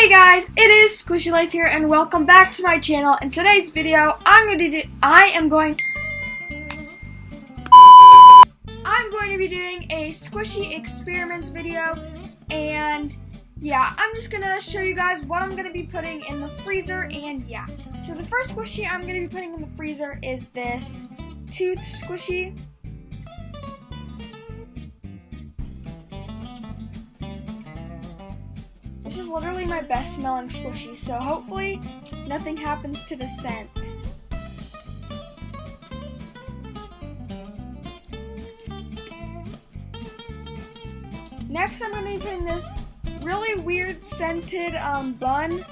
Hey guys, it is Squishy Life here and welcome back to my channel. In today's video, I'm going to be doing a Squishy experiments video, and yeah, I'm just going to show you guys what I'm going to be putting in the freezer, and yeah. So the first Squishy I'm going to be putting in the freezer is this tooth Squishy. This is literally my best smelling Squishy, so hopefully nothing happens to the scent. Next, I'm going to be putting this really weird scented bun.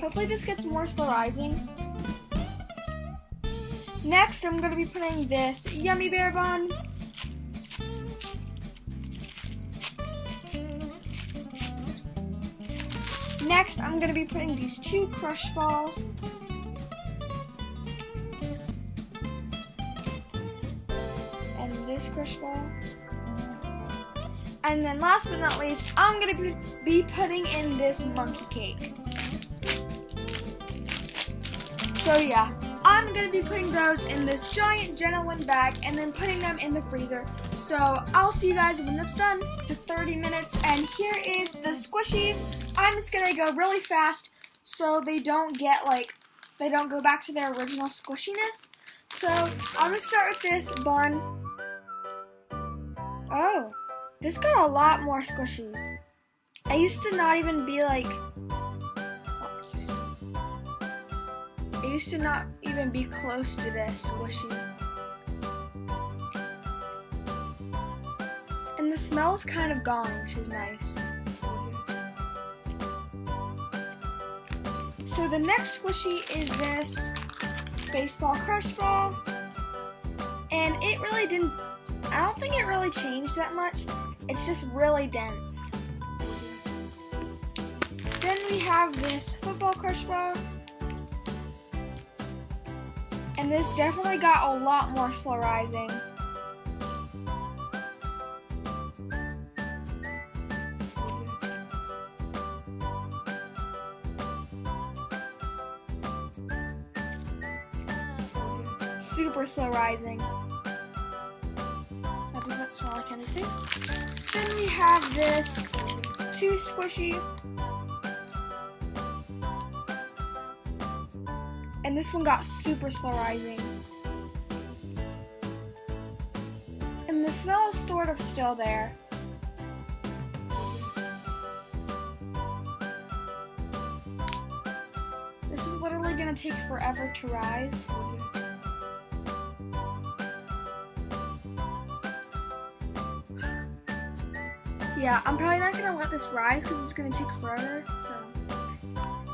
Hopefully this gets more rising. Next, I'm going to be putting this Yummy Bear bun. Next, I'm going to be putting these two crush balls. And this crush ball. And then last but not least, I'm going to be putting in this monkey cake. So yeah, I'm going to be putting those in this giant gentleman bag and then putting them in the freezer. So I'll see you guys when it's done to 30 minutes. And here is the Squishies. I'm just going to go really fast so they don't go back to their original squishiness. So I'm going to start with this bun. Oh, this got a lot more squishy. I used to not even be close to this squishy. And the smell is kind of gone, which is nice. So the next Squishy is this baseball crush ball. And it really I don't think it really changed that much. It's just really dense. Then we have this football crush ball. And this definitely got a lot more slow rising. Super slow rising. That doesn't smell like anything. Then we have this tooth Squishy. And this one got super slow rising. And the smell is sort of still there. This is literally gonna take forever to rise. Yeah, I'm probably not gonna let this rise because it's gonna take forever. So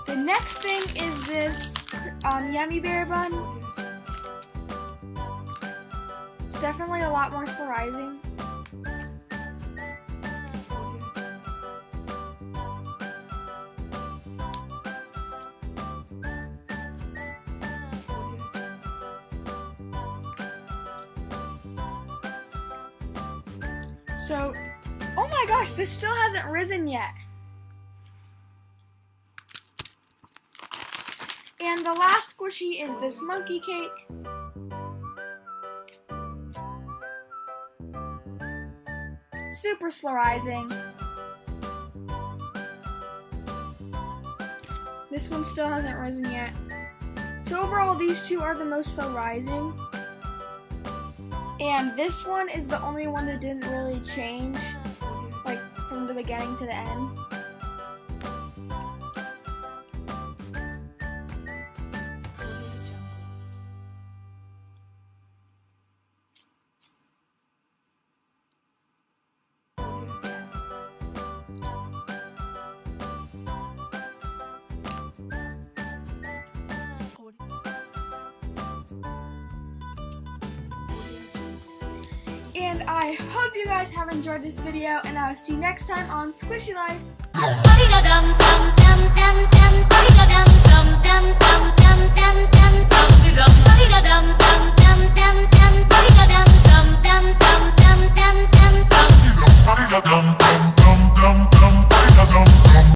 the next thing is this Yummy Bear bun. It's definitely a lot more slow rising. So, oh my gosh, this still hasn't risen yet. And the last Squishy is this monkey cake. Super slow rising. This one still hasn't risen yet. So overall, these two are the most slow rising. And this one is the only one that didn't really change, like from the beginning to the end. And I hope you guys have enjoyed this video, and I'll see you next time on Squishy Life.